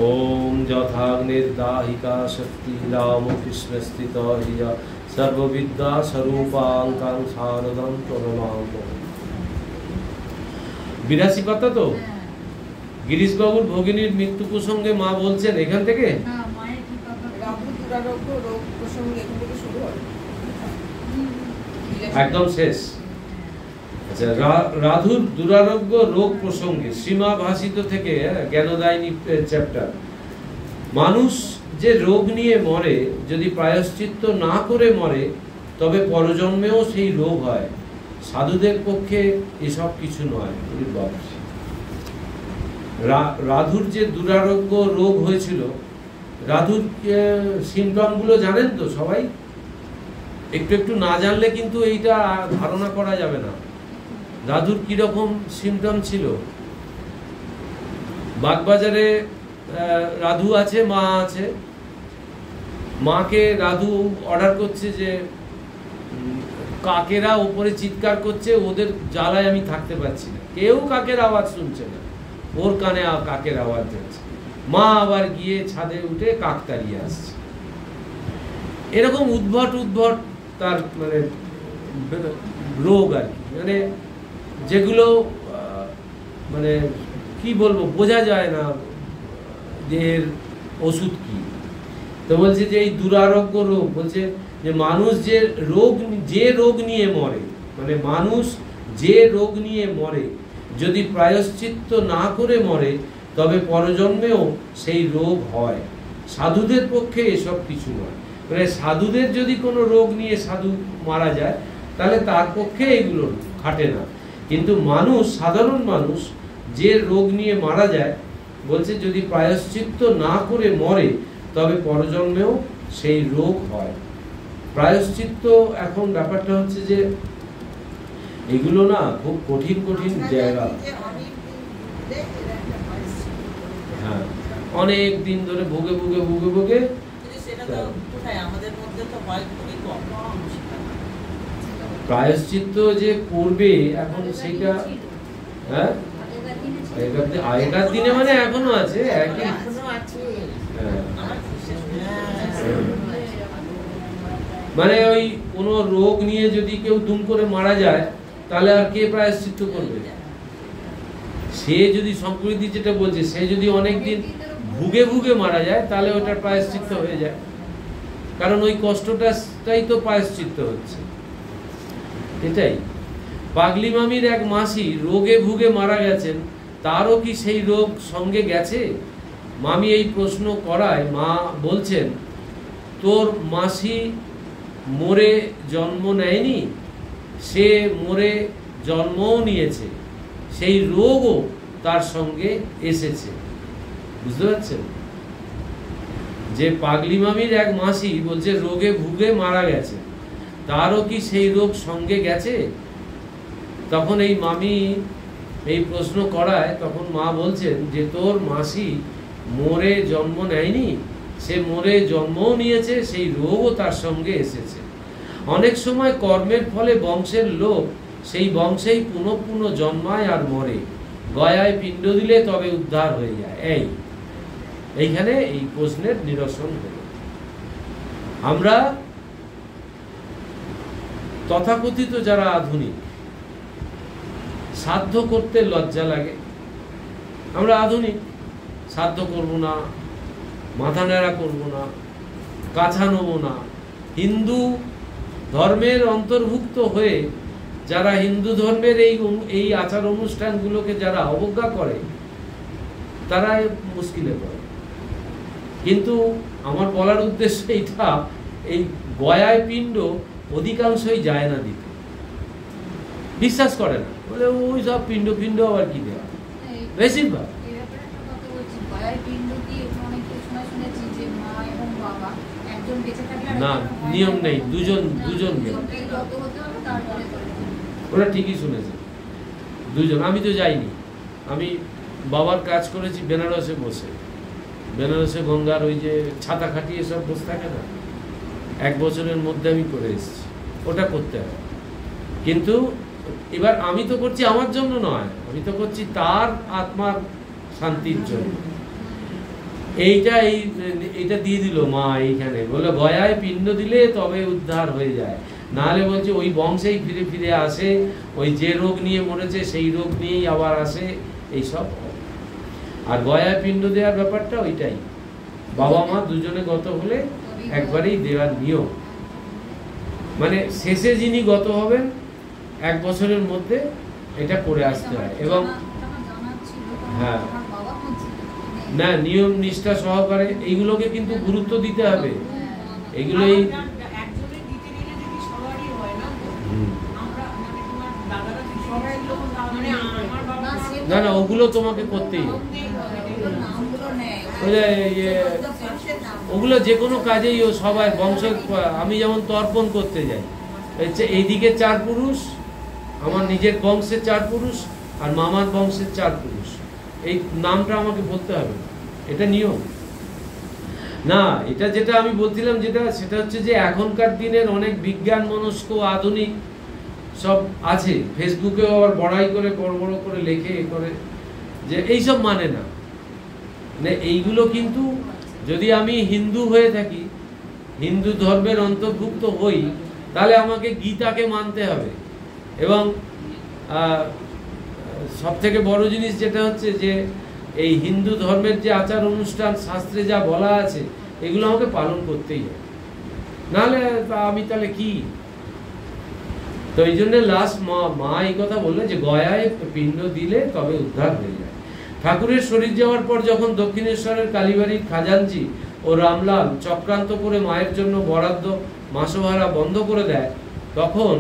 ओम यथाग्निर्दाहिका शक्ति रामकृष्णस्थित हिया सर्वविद्या स्वरूपांकां शारदं तनमामि। 82 পাতা তো গিরিশ বাবুর ভগিনীর মৃত্যু প্রসঙ্গে মা বলছেন এখান থেকে। একদম শেষ। আচ্ছা, রাধুর দুরারোগ্য রোগ প্রসঙ্গে সীমা ভাষিত থেকে জ্ঞানদায়িনী চ্যাপ্টার। মানুষ যে রোগ নিয়ে মরে, যদি প্রায়শ্চিত্ত না করে মরে তবে পরজন্মেও সেই রোগ হয়। সাধুদের পক্ষে এসব কিছু নয়। রাধুর যে দুরারোগ্য রোগ হয়েছিল, রাধুর সিমটমগুলো জানেন তো সবাই? একটু একটু না জানলে কিন্তু এইটা ধারণা করা যাবে না। রাধুর কিরকম সিমটম ছিল। বাগবাজারে রাধু আছে, মা আছে। মাকে রাধু অর্ডার করছে যে কাকেরা উপরে চিৎকার করছে, ওদের জ্বালায় আমি থাকতে পারছি না। কেউ কাকের আওয়াজ শুনছে না, ওর কানে কাকের আওয়াজ যাচ্ছে। মা আবার গিয়ে ছাদে উঠে কাক তাড়িয়ে আসছে। এরকম উদ্ভট উদ্ভট তার মানে রোগ আর কি, মানে যেগুলো মানে কি বলবো, বোঝা যায় না দেহের ওষুধ কি। তো বলছে যে এই দুরারোগ্য রোগ, বলছে যে মানুষ যে রোগ নিয়ে মরে, মানে মানুষ যে রোগ নিয়ে মরে যদি প্রায়শ্চিত্ত না করে মরে তবে পরজন্মেও সেই রোগ হয়। সাধুদের পক্ষে এসব কিছু নয়। মানে সাধুদের যদি কোনো রোগ নিয়ে সাধু মারা যায় তাহলে তার পক্ষে এগুলো খাটে না। কিন্তু মানুষ, সাধারণ মানুষ যে রোগ নিয়ে মারা যায়, বলছে যদি প্রায়শ্চিত্ত না করে মরে তবে পরজন্মেও সেই রোগ হয়। প্রায়শ্চিত্ত, এখন ব্যাপারটা হচ্ছে যে এগুলো না খুব কঠিন কঠিন জায়গা। হ্যাঁ, অনেক দিন ধরে ভুগে ভুগে ভুগে ভুগে প্রায়শ্চিত্ত যে করবে এখন সেটা, হ্যাঁ আগেকার দিনে মানে এখনো আছে একই। মানে ওই কোনো রোগ নিয়ে যদি কেউ দুম করে মারা যায় তাহলে আর কে প্রায়শ্চিত্ত করবে? সে যদি সংস্কৃতি যেটা বলছে, সে যদি অনেকদিন ভুগে ভুগে মারা যায় তাহলে ওটার প্রায়শ্চিত্ত হয়ে যায়, কারণ ওই কষ্টটাই তো প্রায়শ্চিত্ত হচ্ছে। এটাই। পাগলি মামির এক মাসি রোগে ভুগে মারা গেছেন, তারও কি সেই রোগ সঙ্গে গেছে? মামি এই প্রশ্ন করায় মা বলছেন, তোর মাসি মরে জন্ম নেয়নি, সে মরে জন্মও নিয়েছে, সেই রোগও তার সঙ্গে এসেছে। বুঝতে পারছেন? যে পাগলি মামির এক মাসি বলছে রোগে ভুগে মারা গেছে, তারও কি সেই রোগ সঙ্গে গেছে? তখন এই মামি এই প্রশ্ন করায় তখন মা বলছেন যে তোর মাসি মরে জন্ম নেয়নি, সে মরে জন্মও নিয়েছে, সেই রোগও তার সঙ্গে এসেছে। অনেক সময় কর্মের ফলে বংশের লোক সেই বংশেই পুনঃ পুনঃ জন্মায় আর মরে, গয়ায় পিণ্ড দিলে তবে উদ্ধার হয়ে যায়। এইখানে এই প্রশ্নের নিরসন হল। আমরা তথাকথিত যারা আধুনিক, সাধ্য করতে লজ্জা লাগে। আমরা আধুনিক, সাধ্য করব না, মাথা নেড়া করব না, কাছা নেব না। হিন্দু ধর্মের অন্তর্ভুক্ত হয়ে যারা হিন্দু ধর্মের এই আচার অনুষ্ঠানগুলোকে যারা অবজ্ঞা করে তারা মুশকিলে পড়ে। কিন্তু আমার বলার উদ্দেশ্য এইটা, এই গয়ায় পিণ্ড অধিকাংশই যায় না দিতে, বিশ্বাস করে না, বলে ওই সব পিণ্ড পিণ্ড আবার কি দেওয়া। বেশিরভাগ না, নিয়ম নেই, দুজন গেল। ওরা ঠিকই শুনেছে, দুজন। আমি তো যাইনি, আমি বাবার কাজ করেছি বেনারসে বসে, বেনারসে গঙ্গার ওই যে ছাতা খাটিয়ে সব বসে থাকে না, 1 বছরের মধ্যে আমি করে এসেছি। ওটা করতে হবে, কিন্তু এবার আমি তো করছি আমার জন্য নয়, আমি তো করছি তার আত্মার শান্তির জন্য। এইটা দিয়ে দিল মা এইখানে, বলে গয়ায় পিণ্ড দিলে তবে উদ্ধার হয়ে যায়, নাহলে বলছে ওই বংশেই ফিরে ফিরে আসে, ওই যে রোগ নিয়ে মরেছে সেই রোগ নিয়েই আবার আসে, এইসব। আর গয়ায় পিণ্ড দেওয়ার ব্যাপারটা ওইটাই, বাবা মা দুজনে গত হলে একবারেই দেওয়ার নিয়ম। মানে শেষে যিনি গত হবেন 1 বছরের মধ্যে এটা করে আসতে হয়। এবং হ্যাঁ, না নিয়ম নিষ্ঠা সহকারে এইগুলোকে কিন্তু গুরুত্ব দিতে হবে। এগুলোই না না ওগুলো তোমাকে করতেই হবে। ওগুলো যে কোনো কাজেই সবাই বংশ, আমি যেমন তর্পণ করতে যাই, এইদিকে 4 পুরুষ, আমার নিজের বংশের 4 পুরুষ আর মামার বংশের 4 পুরুষ, এই নামটা আমাকে বলতে হবে, এটা নিয়ম না। এটা যেটা আমি বলছিলাম সেটা হচ্ছে যে এখনকার দিনের অনেক বিজ্ঞান মনস্ক আধুনিক সব আছে, ফেসবুকেও আবার বড়াই করে বড় বড় করে লেখে করে, যে এইসব মানে না। এইগুলো কিন্তু যদি আমি হিন্দু হয়ে থাকি, হিন্দু ধর্মের অন্তর্ভুক্ত হই, তাহলে আমাকে গীতাকে মানতে হবে। এবং সব থেকে বড় জিনিস যেটা হচ্ছে যে এই হিন্দু ধর্মের যে আচার অনুষ্ঠান শাস্ত্রে যা বলা আছে, এগুলো আমাকে পালন করতেই হবে, নাহলে আমি তাহলে কি। তো এই জন্য লাস্ট মা এই কথা বললেন যে গয়ায় পিণ্ড দিলে তবে উদ্ধার হয়ে যায়। ঠাকুরের শরীর যাওয়ার পর যখন দক্ষিণেশ্বরের কালীবাড়ির খাজানজি ও রামলাল চক্রান্ত করে মায়ের জন্য বরাদ্দ মাসোহারা বন্ধ করে দেয়, তখন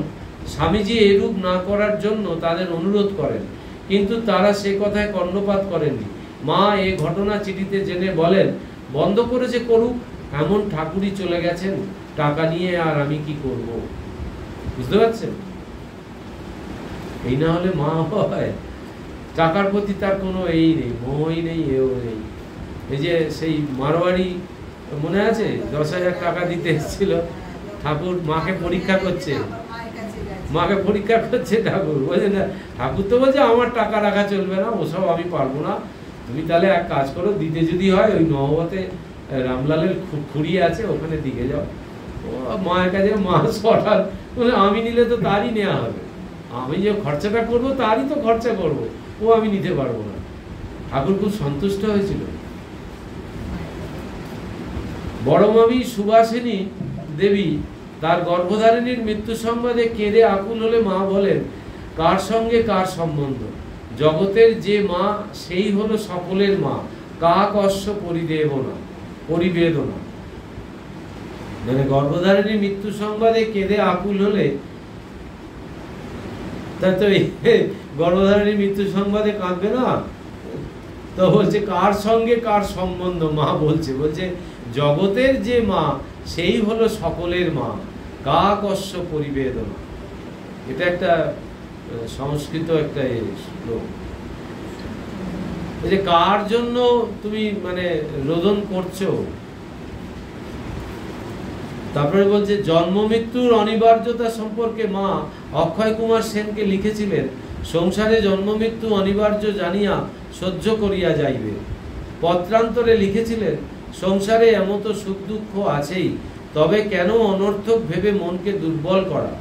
স্বামীজি এরূপ না করার জন্য তাদের অনুরোধ করেন, কিন্তু তারা সে কথায় কর্ণপাত করেননি। মা এ ঘটনা চিঠিতে জেনে বলেন, বন্ধ করেছে করুক, এমন ঠাকুরই চলে গেছেন, টাকা নিয়ে আর আমি কি করব। বুঝতে পারছেন? এই না হলে মা হয়, টাকার প্রতি তার কোনো এই নেই, মোহই নেই, এও নেই। এই যে সেই মারোয়ারি মনে আছে, 10,000 টাকা দিতে এসেছিল, ঠাকুর মাকে পরীক্ষা করছে, ঠাকুর বলছে না, ঠাকুর তো বলছে আমার টাকা রাখা চলবে না, ওসব আমি পারবো না, তুমি তাহলে এক কাজ করো, দিতে যদি হয় ওই নহবতে রামলালের খুঁড়ি আছে, ওখানে দিকে যাও। মায়ের কাছে মা হঠাৎ আমি নিলে তো তারই নেওয়া হবে, আমি যে খরচাটা করবো তারই তো খরচা করবো, ও আমি নিতে পারবো না। ঠাকুর খুব সন্তুষ্ট হয়েছিল। বড় মামি সুবাসিনী দেবী তার গর্ভধারিণীর মৃত্যু সংবাদে কেঁদে আকুল হলে মা বলেন, কার সঙ্গে কার সম্বন্ধ, জগতের যে মা সেই হলো সকলের মা, কাক অশ্ব পরিবেদনা। মানে গর্ভধারিণীর মৃত্যু সংবাদে কেঁদে আকুল হলে, তা তো গর্ভধারিণীর মৃত্যু সংবাদে কাঁদবে না, তো বলছে কার সঙ্গে কার সম্বন্ধ, মা বলছে জগতের যে মা সেই হলো সকলের মা, কাক অশ্ব পরিবেদনা। এটা একটা সংস্কৃত একটা শ্লোক, যে কার জন্য তুমি মানে রোদন করছো। তারপরে বলছে জন্ম মৃত্যুর অনিবার্যতা সম্পর্কে মা অক্ষয় কুমার সেনকে লিখেছিলেন, সংসারে জন্ম মৃত্যু অনিবার্য জানিয়া সহ্য করিয়া যাইবে। পত্রান্তরে লিখেছিলেন, সংসারে এমত সুখ দুঃখ আছেই, তবে কেন অনর্থক ভেবে মনকে দুর্বল করা।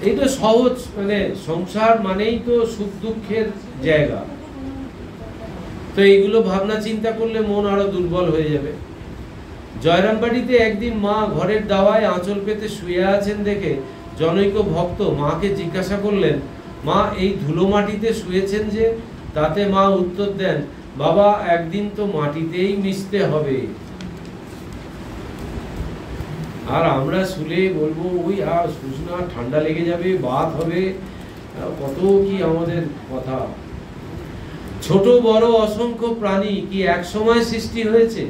এই তো সহজ, মানে সংসার মানেই তো সুখ দুঃখের জায়গা, তো এইগুলো ভাবনা চিন্তা করলে মন আরো দুর্বল হয়ে যাবে। জয়রামবাড়িতে একদিন মা ঘরের দাওয়ায় আঁচল পেতে শুয়ে আছেন দেখে জনৈক ভক্ত মাকে জিজ্ঞাসা করলেন, মা এই ধুলো মাটিতে শুয়েছেন যে? তাতে মা উত্তর দেন, বাবা একদিন তো মাটিতেই মিশতে হবে। আর আমরা শুলে বলবো ওই আর শুষনা, ঠান্ডা লেগে যাবে, বাত হবে, কত কি আমাদের কথা। ছোট বড় অসংখ্য প্রাণী কি এক সময় সৃষ্টি হয়েছে?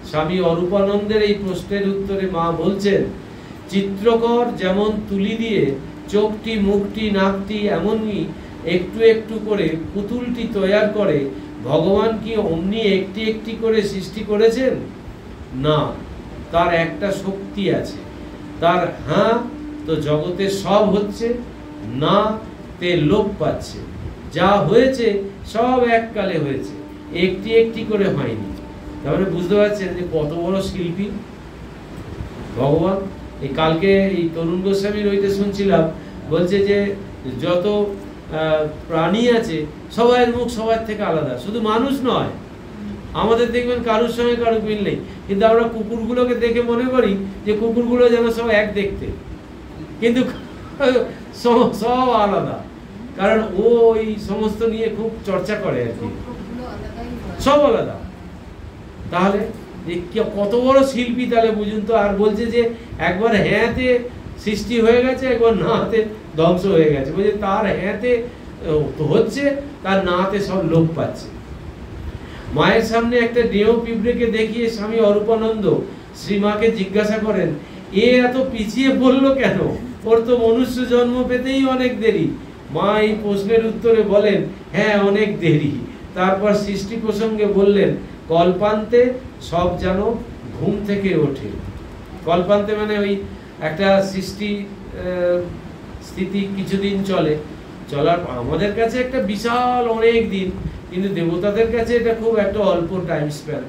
স্বামী অরূপানন্দের এই প্রশ্নের উত্তরে মা বলছেন, চিত্রকর যেমন তুলি দিয়ে চোখটি মুখটি নাকটি এমনই একটু একটু করে পুতুলটি তৈরি করে, ভগবান কি অমনি একটি একটি করে সৃষ্টি করেছেন? না, তার একটা শক্তি আছে। তার হ্যাঁ তো জগতে সব হচ্ছে, না তে লোপ পাচ্ছে। যা হয়েছে সব এককালে হয়েছে, একটি একটি করে হয়নি। তাহলে বুঝতে পারছেন যে কত বড় শিল্পী ভগবান। এই কালকে এই তরুণ গোস্বামীর ওইটা শুনছিলাম, বলছে যে যত প্রাণী আছে সবার মুখ সবার থেকে আলাদা, শুধু মানুষ নয়, আমাদের দেখবেন কারোর সঙ্গে কারোর মিল নেই, কিন্তু আমরা কুকুরগুলোকে দেখে মনে করি যে কুকুরগুলো যেন সব এক দেখতে, কিন্তু সব আলাদা, কারণ ও ওই সমস্ত নিয়ে খুব চর্চা করে আর কি, সব আলাদা। তাহলে কত বড় শিল্পী তাহলে বুঝুন তো। আর বলছে যে একবার হ্যাঁতে সৃষ্টি হয়ে গেছে, একবার নাতে ধ্বংস হয়ে গেছে। বলছে তার হ্যাঁতে হচ্ছে, তার নাতে সব লোপ পাচ্ছে। মায়ের সামনে একটা ডেও পিঁপড়েকে দেখিয়ে স্বামী অরূপানন্দ শ্রীমাকে জিজ্ঞাসা করেন, এ এত পিছিয়ে পড়লো কেন? ওর তো মনুষ্য জন্ম পেতেই অনেক দেরি। মা এই প্রশ্নের উত্তরে বলেন, হ্যাঁ অনেক দেরি। তারপর সৃষ্টি প্রসঙ্গে বললেন, কল্পান্তে সব যেন ঘুম থেকে ওঠে। কল্পান্তে মানে ওই একটা সৃষ্টি স্থিতি কিছুদিন চলে, চলার আমাদের কাছে একটা বিশাল অনেক দিন, কিন্তু দেবতাদের কাছে এটা খুব একটা অল্প টাইম স্প্যান।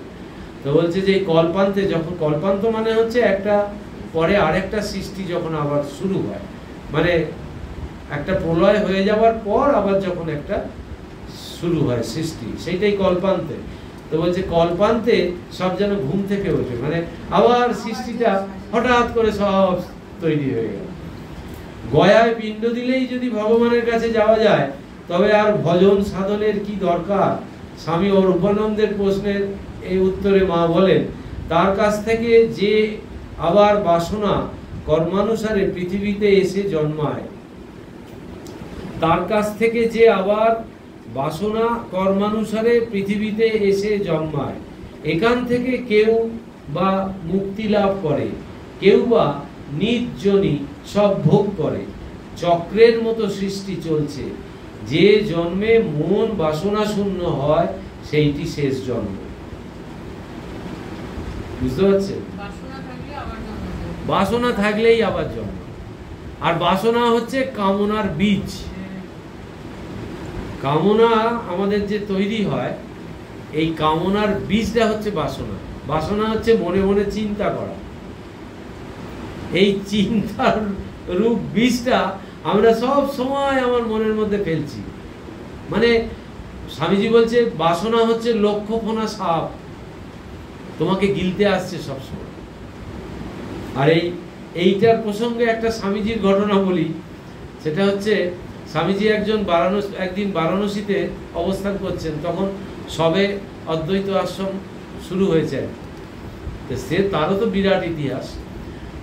তো বলছে যে কল্পান্তে, যখন কল্পান্ত মানে হচ্ছে একটা পরে আরেকটা সৃষ্টি যখন আবার শুরু হয়, মানে একটা প্রলয় হয়ে যাওয়ার পর আবার যখন একটা শুরু হয় সৃষ্টি, সেইটাই কল্পান্তে। তো বলছে কল্পান্তে সব যেন ঘুম থেকে ওঠে, মানে আবার সৃষ্টিটা হঠাৎ করে সব তৈরি হয়ে গেল। গয়ায় পিণ্ড দিলেই যদি ভগবানের কাছে যাওয়া যায়, তবে আর ভজন সাধনের কি দরকার? স্বামী অরূপানন্দের প্রশ্নের এই উত্তরে মা বলেন, তার কাছ থেকে যে আবার বাসনা কর্মানুসারে পৃথিবীতে এসে জন্মায়, তার কাছ থেকে যে আবার বাসনা কর্মানুসারে পৃথিবীতে এসে জন্মায়, এখান থেকে কেউ বা মুক্তি লাভ করে, কেউ বা নিজ সব ভোগ করে। চক্রের মতো সৃষ্টি চলছে, যে জন্মে মন বাসনা শূন্য হয় সেইটি শেষ জন্ম। বুঝতে পারছেন? বাসনা থাকলেই আবার জন্ম। আর বাসনা হচ্ছে কামনার বীজ। কামনা আমাদের যে তৈরি হয়, এই কামনার বীজটা হচ্ছে বাসনা। বাসনা হচ্ছে মনে মনে চিন্তা করা। এই চিন্তার রূপ বীজটা আমরা সব সময় আমার মনের মধ্যে ফেলছি। মানে স্বামীজি বলছে বাসনা হচ্ছে লক্ষ্যফোনা সাপ, তোমাকে গিলতে আসছে সবসময়। আর এইটার প্রসঙ্গে একটা স্বামীজির ঘটনা বলি। সেটা হচ্ছে স্বামীজি একদিন বারাণসীতে অবস্থান করছেন, তখন সবে অদ্বৈত আশ্রম শুরু হয়েছে। সে তারও তো বিরাট ইতিহাস।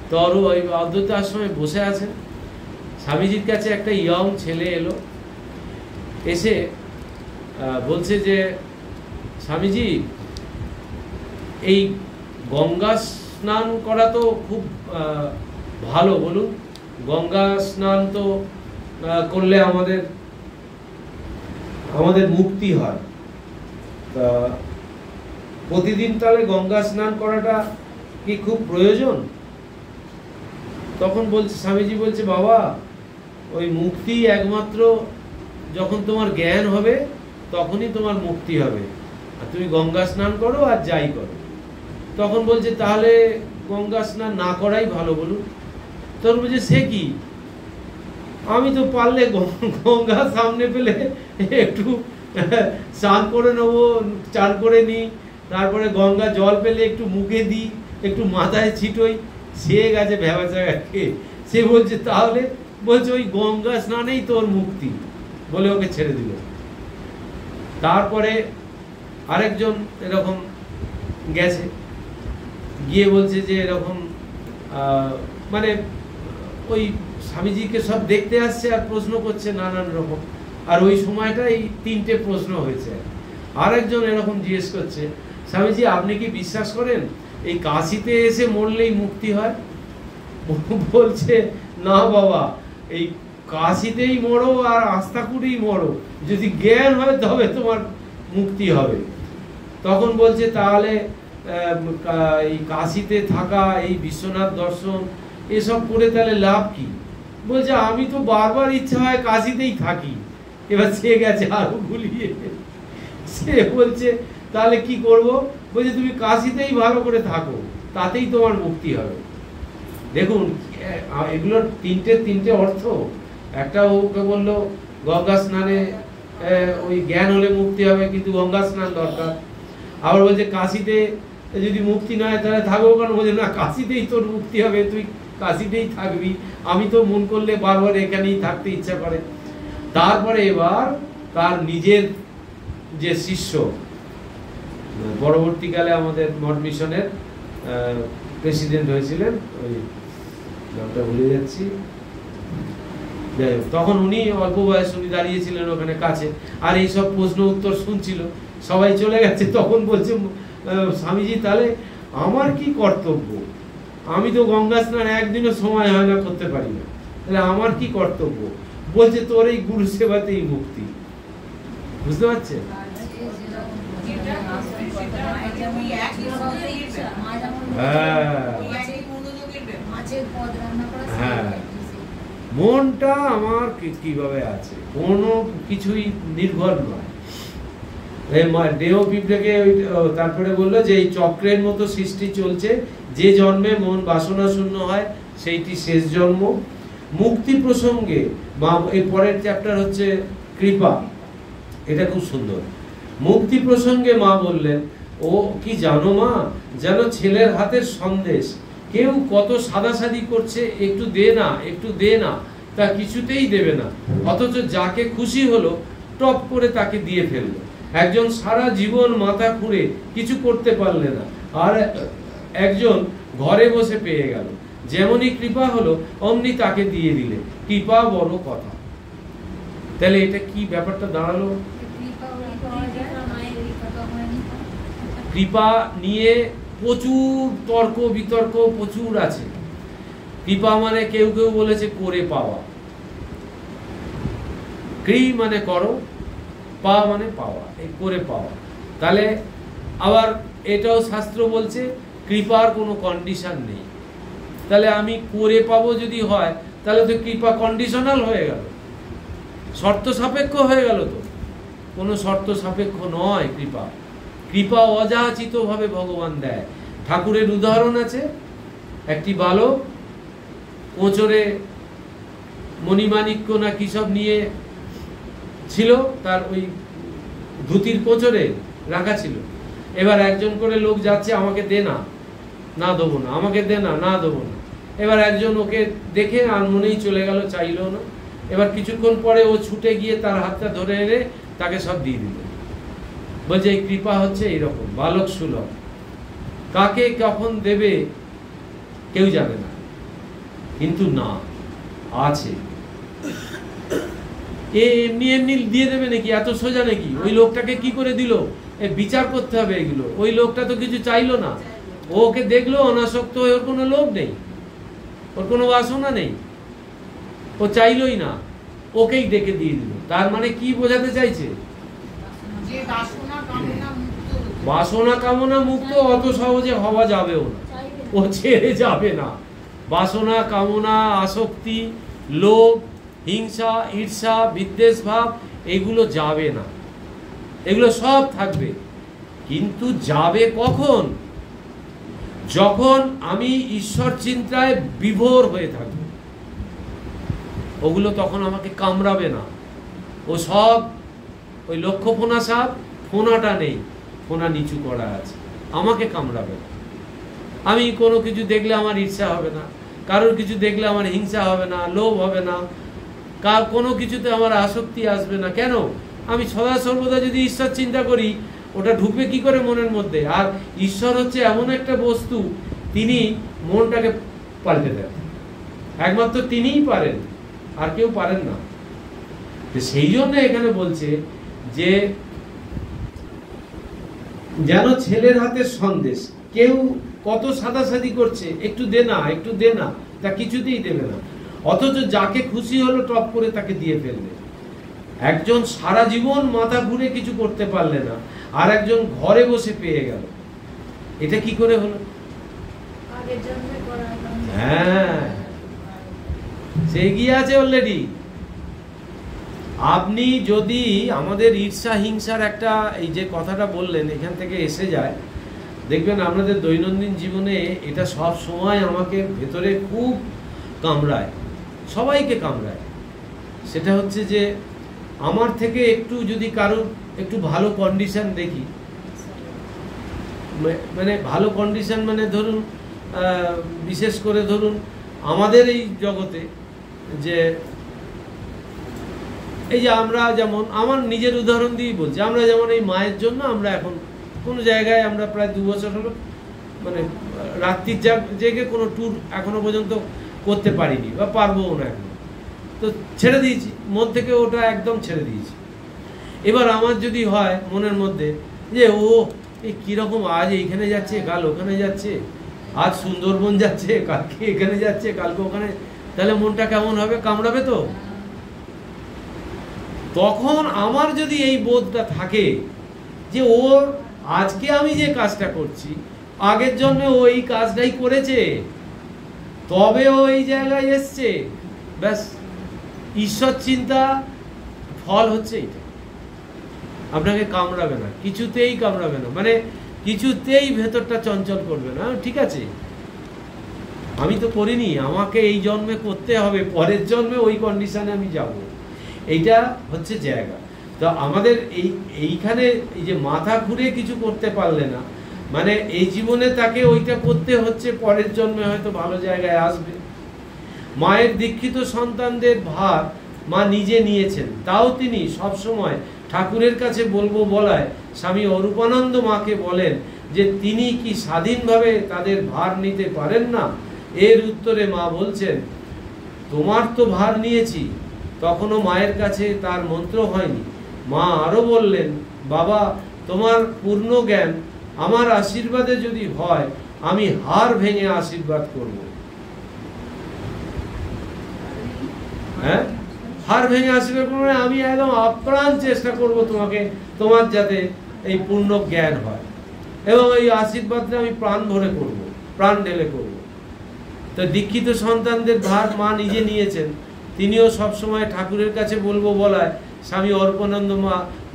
তো ওই অদ্বৈত আশ্রমে বসে আছেন, স্বামীজির কাছে একটা ইয়ং ছেলে এলো, এসে বলছে যে স্বামীজি, এই গঙ্গা স্নান করা তো খুব ভালো, বলুন গঙ্গা স্নান তো করলে আমাদের মুক্তি হয়, তা প্রতিদিন তাহলে গঙ্গা স্নান করাটা কি খুব প্রয়োজন? তখন বলছে স্বামীজি বলছে, বাবা ওই মুক্তি একমাত্র যখন তোমার জ্ঞান হবে তখনই তোমার মুক্তি হবে, আর তুমি গঙ্গা স্নান করো আর যাই করো। তখন বলছে তাহলে গঙ্গা স্নান না করাই ভালো, বলুন। তখন বলছে সে কি, আমি তো পারলে গঙ্গা সামনে পেলে একটু স্নান করে নেবো, চান করে নিই, তারপরে গঙ্গা জল পেলে একটু মুখে দিই, একটু মাথায় ছিটোই, সে গেছে ভেবাচাকে। সে বলছে তাহলে, বলছে ওই গঙ্গা স্নানেই তোর মুক্তি, বলে ওকে ছেড়ে দিল। তারপরে আরেকজন এরকম গেছে, গিয়ে বলছে যে এরকম মানে ওই স্বামীজিকে সব দেখতে আসছে আর প্রশ্ন করছে নানান রকম। আর ওই সময়টা এই 3টে প্রশ্ন হয়েছে। আরেকজন এরকম জিজ্ঞেস করছে, স্বামীজি আপনি কি বিশ্বাস করেন এই কাশিতে এসে মরলেই মুক্তি হয়? বলছে না বাবা, এই কাশিতেই মরো আর আস্তাকুরেই মরো, যদি জ্ঞান হয় তবে তোমার মুক্তি হবে। তখন বলছে তাহলে এই কাশিতে থাকা, এই বিশ্বনাথ দর্শন এসব করে তাহলে লাভ কি? বলছে আমি তো বারবার ইচ্ছা হয় কাশিতেই থাকি। এবার সে গেছে আরো গুলিয়ে, সে বলছে তাহলে কি করব? বলছে তুমি কাশিতেই ভালো করে থাকো, তাতেই তোমার মুক্তি হবে। দেখুন এগুলোর তিনটে অর্থ। একটা ওকে বললো গঙ্গা স্নানে ওই জ্ঞান হলে মুক্তি হবে, কিন্তু গঙ্গা স্নান দরকার। আবার বলছে কাশিতে যদি মুক্তি না হয় তাহলে থাকবো কেন? বলছে না, কাশিতেই তোর মুক্তি হবে, তুই কাশিতেই থাকবি, আমি তো মন করলে বারবার এখানেই থাকতে ইচ্ছা করে। তারপরে এবার তার নিজের যে শিষ্য, পরবর্তীকালে আমাদের মঠ মিশনের প্রেসিডেন্ট হয়েছিলেন, ওই নামটা ভুলে যাচ্ছি, যাই হোক, তখন উনি অল্প বয়স, উনি দাঁড়িয়েছিলেন ওখানে কাছে, আর এইসব প্রশ্ন উত্তর শুনছিল, সবাই চলে গেছে। তখন বলছে স্বামীজি তাহলে আমার কি কর্তব্য? আমি তো গঙ্গা স্নান একদিনও সময় হয় না, করতে পারি না, তাহলে আমার কি কর্তব্য? বলছে তোর এই গুরু সেবাতেই মুক্তি। বুঝতে পারছে? হ্যাঁ, মনটা আমার কিভাবে আছে, কোনো কিছুই নির্ভর নয়। দেহ পিঁপড়েকে তারপরে বললো যে এই চক্রের মতো সৃষ্টি চলছে, যে জন্মে মন বাসনা শূন্য হয় সেইটি শেষ জন্ম। মুক্তি প্রসঙ্গে বা এই পরের চ্যাপ্টার হচ্ছে কৃপা, এটা খুব সুন্দর। মুক্তি প্রসঙ্গে মা বললেন, ও কি জানো মা, যেন ছেলের হাতের সন্দেশ, কেউ কত সাদাসাদি করছে, একটু দে না, একটু দে না, তা কিছুতেই দেবে না, অথচ যাকে খুশি হলো টপ করে তাকে দিয়ে ফেললো। একজন সারা জীবন মাথা খুঁড়ে কিছু করতে পারলে না, আর একজন ঘরে বসে পেয়ে গেল। যেমনই কৃপা হলো অমনি তাকে দিয়ে দিলে, কৃপা বড় কথা। তাহলে এটা কি ব্যাপারটা দাঁড়ালো? কৃপা নিয়ে প্রচুর তর্ক বিতর্ক প্রচুর আছে। কৃপা মানে কেউ কেউ বলেছে করে পাওয়া, কৃ মানে করো, পা মানে পাওয়া, এই করে পাওয়া। তাহলে আবার এটাও শাস্ত্র বলছে কৃপার কোনো কন্ডিশন নেই। তাহলে আমি করে পাবো যদি হয়, তাহলে তো কৃপা কন্ডিশনাল হয়ে গেল, শর্ত সাপেক্ষ হয়ে গেল। তো কোনো শর্ত সাপেক্ষ নয় কৃপা। কৃপা অযাচিত ভাবে ভগবান দেয়। ঠাকুরের উদাহরণ আছে, একটি বালক কোঁচরে মণিমাণিক্য না কি সব নিয়ে ছিল, তার ওই ধুতির কোঁচরে রাখা ছিল। এবার একজন করে লোক যাচ্ছে, আমাকে দে না, না দেবো না, আমাকে দে না, না দেবো না। এবার একজন ওকে দেখে আর মনেই চলে গেল, চাইলো না। এবার কিছুক্ষণ পরে ও ছুটে গিয়ে তার হাতটা ধরে এনে তাকে সব দিয়ে দিল। বলছে এই কৃপা হচ্ছে এইরকম, বালক সুলভ, কাকে কখন দেবে কেউ জানে না, কিন্তু না আছে। এমনি এমনি দিয়ে দেবে নাকি? এত সোজা নাকি? ওই লোকটাকে কি করে দিল, বিচার করতে হবে এগুলো। ওই লোকটা তো কিছু চাইলো না, ওকে দেখলো অনাসক্ত, ওর কোনো লোভ নেই, ওর কোনো বাসনা নেই, ও চাইলই না, ওকেই ডেকে দিয়ে দিল। তার মানে কি বোঝাতে চাইছে? বাসনা কামনা মুক্ত অত সহজে হওয়া যাবেও না, ও ছেড়ে যাবে না। বাসনা কামনা, আসক্তি, লোভ, হিংসা, ঈর্ষা, বিদ্বেষ ভাব, এগুলো যাবে না, এগুলো সব থাকবে। কিন্তু যাবে কখন? যখন আমি ঈশ্বর চিন্তায় বিভোর হয়ে থাকব, ওগুলো তখন আমাকে কামড়াবে না। ও সব ওই লক্ষ্য ফোনা সাপ, ফোনাটা নেই, ফোনা নিচু করা আছে, আমাকে কামড়াবে না। আমি কোনো কিছু দেখলে আমার ঈর্ষা হবে না, কারোর কিছু দেখলে আমার হিংসা হবে না, লোভ হবে না, কোনো কিছুতে আমার আসক্তি আসবে না। কেন? আমি সদা সর্বদা যদি ঈশ্বর চিন্তা করি, ওটা ঢুকবে কি করে মনের মধ্যে? আর ঈশ্বর হচ্ছে এমন একটা বস্তু, তিনি মনটাকে পাল্টে দেন, একমাত্র তিনিই পারেন, আর কেউ পারেন না। সেই জন্য এখানে বলছে যে যেন ছেলের হাতের সন্দেশ, কেউ কত সাদাসাদি করছে, একটু দে না, একটু দে না, তা কিছুতেই দেবে না, অথচ যাকে খুশি হলো টপ করে তাকে দিয়ে ফেলবে। একজন সারা জীবন মাথা ঘুরে কিছু করতে পারলে না, আর একজন ঘরে বসে পেয়ে গেল। এটা কি করে হলো? হ্যাঁ, সে এগিয়ে আছে অলরেডি। আপনি যদি আমাদের ঈর্ষা হিংসার একটা এই যে কথাটা বললেন এখান থেকে এসে যায়, দেখবেন আপনাদের দৈনন্দিন জীবনে এটা সব সময় আমাকে ভেতরে খুব কামড়ায়, সবাইকে কামড়ায়। সেটা হচ্ছে যে আমার থেকে একটু যদি কারোর একটু ভালো কন্ডিশন দেখি, মানে ভালো কন্ডিশন মানে ধরুন বিশেষ করে ধরুন আমাদের এই জগতে যে এই যে আমরা যেমন, আমার নিজের উদাহরণ দিয়েই বলছি, আমরা যেমন এই মায়ের জন্য আমরা এখন কোনো জায়গায় আমরা প্রায় 2 বছর হলো মানে রাত্রির জেগে কোনো ট্যুর এখনো পর্যন্ত করতে পারিনি বা পারবও না এখন, তো ছেড়ে দিয়েছি মন থেকে, ওটা একদম ছেড়ে দিয়েছি। এবার আমার যদি হয় মনের মধ্যে যে ও এই কীরকম আজ এইখানে যাচ্ছে কাল ওখানে যাচ্ছে, আজ সুন্দরবন যাচ্ছে কালকে এখানে যাচ্ছে কালকে ওখানে, তাহলে মনটা কেমন হবে? কামড়াবে তো। তখন আমার যদি এই বোধটা থাকে যে ওর আজকে আমি যে কাজটা করছি আগের জন্মে ও এই কাজটাই করেছে, তবে ও এই জায়গায় এসছে, ব্যাস ঈশ্বর চিন্তা ফল হচ্ছে এইটা। আপনাকে কামড়াবে না, কিছুতেই কামড়াবে না, মানে কিছুতেই ভেতরটা চঞ্চল করবে না। ঠিক আছে, আমি তো করিনি, আমাকে এই জন্মে করতে হবে, পরের জন্মে ওই কন্ডিশনে আমি যাব, এইটা হচ্ছে জায়গা। তো আমাদের এইখানে এই যে মাথা ঘুরে কিছু করতে পারলে না, মানে এই জীবনে তাকে ওইটা করতে হচ্ছে, পরের জন্মে হয়তো ভালো জায়গায় আসবে। মায়ের দীক্ষিত সন্তানদের ভার মা নিজে নিয়েছেন, তাও তিনি সবসময় ঠাকুরের কাছে বলবো বলায় স্বামী অরূপানন্দ মাকে বলেন যে তিনি কি স্বাধীনভাবে তাদের ভার নিতে পারেন না? এর উত্তরে মা বলছেন, তোমার তো ভার নিয়েছি। তখনও মায়ের কাছে তার মন্ত্র হয়নি। মা আরো বললেন, বাবা তোমার পূর্ণ জ্ঞান আমার আশীর্বাদে যদি হয় আমি হাড় ভেঙে আশীর্বাদ করব। হ্যাঁ, হাড় ভেঙে আশীর্বাদ করবো, আমি একদম আপ্রাণ চেষ্টা করব তোমাকে, তোমার যাতে এই পূর্ণ জ্ঞান হয়, এবং এই আশীর্বাদটা আমি প্রাণ ভরে করব, প্রাণ ঢেলে করব। তো দীক্ষিত সন্তানদের ভার মা নিজে নিয়েছেন, তিনিও সবসময় ঠাকুরের কাছে বলবো বলায় স্বামী অরূপানন্দ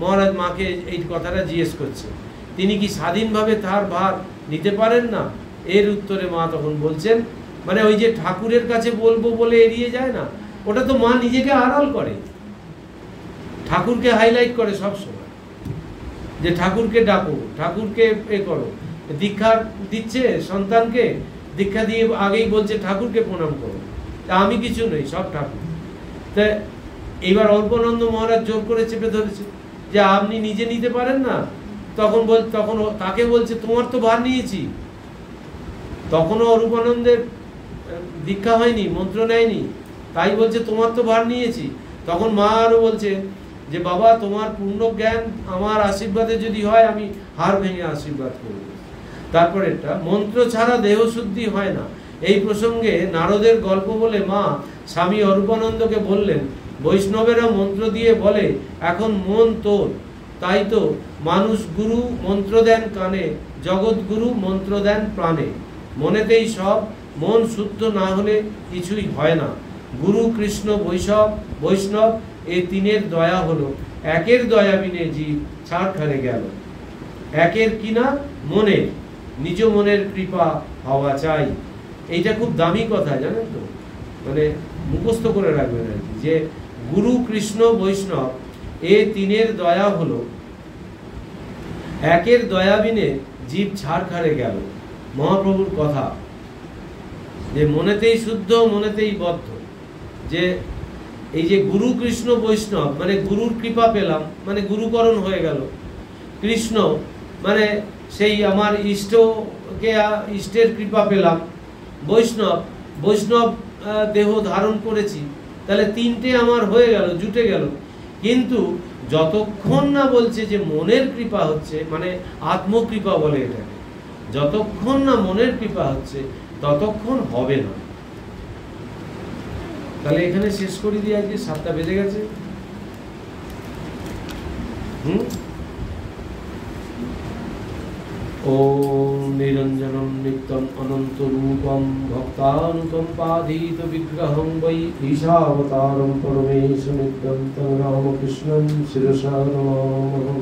মহারাজ মাকে এই কথাটা জিজ্ঞেস করছেন, তিনি কি স্বাধীনভাবে তার ভার নিতে পারেন না? এর উত্তরে মা তখন বলছেন, মানে ওই যে ঠাকুরের কাছে বলবো বলে এড়িয়ে যায় না, ওটা তো মা নিজেকে আড়াল করে, ঠাকুরকে হাইলাইট করে সব সময়, যে ঠাকুরকে ডাকো, ঠাকুরকে এ করো। দীক্ষা দিচ্ছে সন্তানকে, দীক্ষা দিয়ে আগেই বলছে ঠাকুরকে প্রণাম করো, তা আমি কিছু নই, সব ঠাকুর। তা এইবার অরূপানন্দ মহারাজ জোর করে চেপে ধরেছে যে আপনি নিজে নিতে পারেন না। তখন তাকে বলছে, তোমার তো ভার নিয়েছি। তখনও অরূপানন্দের দীক্ষা হয়নি, মন্ত্র নেয়নি, তাই বলছে তোমার তো ভার নিয়েছি। তখন মা আরো বলছে যে বাবা তোমার পূর্ণ জ্ঞান আমার আশীর্বাদে যদি হয় আমি হাড় ভেঙে আশীর্বাদ করব। তারপরে একটা মন্ত্র ছাড়া দেহ শুদ্ধি হয় না। এই প্রসঙ্গে নারদের গল্প বলে মা স্বামী অরূপানন্দকে বললেন, বৈষ্ণবেরা মন্ত্র দিয়ে বলে এখন মন তোর, তাই তো মানুষ গুরু মন্ত্র দেন কানে, জগৎগুরু মন্ত্র দেন প্রাণে। মনেতেই সব, মন শুদ্ধ না হলে কিছুই হয় না। গুরু কৃষ্ণ বৈষ্ণব এই তিনের দয়া হলো, একের দয়া বিনে জীব ছাড়খানে গেল। একের কিনা মনের, নিজ মনের কৃপা হওয়া চাই। এইটা খুব দামি কথা, জানেন তো, মানে মুখস্থ করে রাখবেন আর কি, যে গুরু কৃষ্ণ বৈষ্ণব এ তিনের দয়া হলো, একের দয়া বিনে জীব ছাড়খানে গেল। মহাপ্রভুর কথা, যে মনেতেই শুদ্ধ মনেতেই বদ্ধ, যে এই যে গুরু কৃষ্ণ বৈষ্ণব মানে গুরুর কৃপা পেলাম, মানে গুরুকরণ হয়ে গেল। কৃষ্ণ মানে সেই আমার ইষ্টের কৃপা পেলাম। বৈষ্ণব দেহ ধারণ করেছি, তাহলে তিনটে আমার হয়ে গেল, জুটে গেল। কিন্তু যতক্ষণ না বলছে যে মনের কৃপা হচ্ছে, মানে আত্মকৃপা বলে এটাকে, যতক্ষণ না মনের কৃপা হচ্ছে ততক্ষণ হবে না। তাহলে এখানে শেষ করে দিয়ে, আজকে 7টা বেজে গেছে। ओम निरंजनम नित्यम अनंत रूपम भक्तानुकंपाधीत विग्रहं वै ईशावतारं परमेशमिदं तं रामकृष्णं शिरसा नमामः।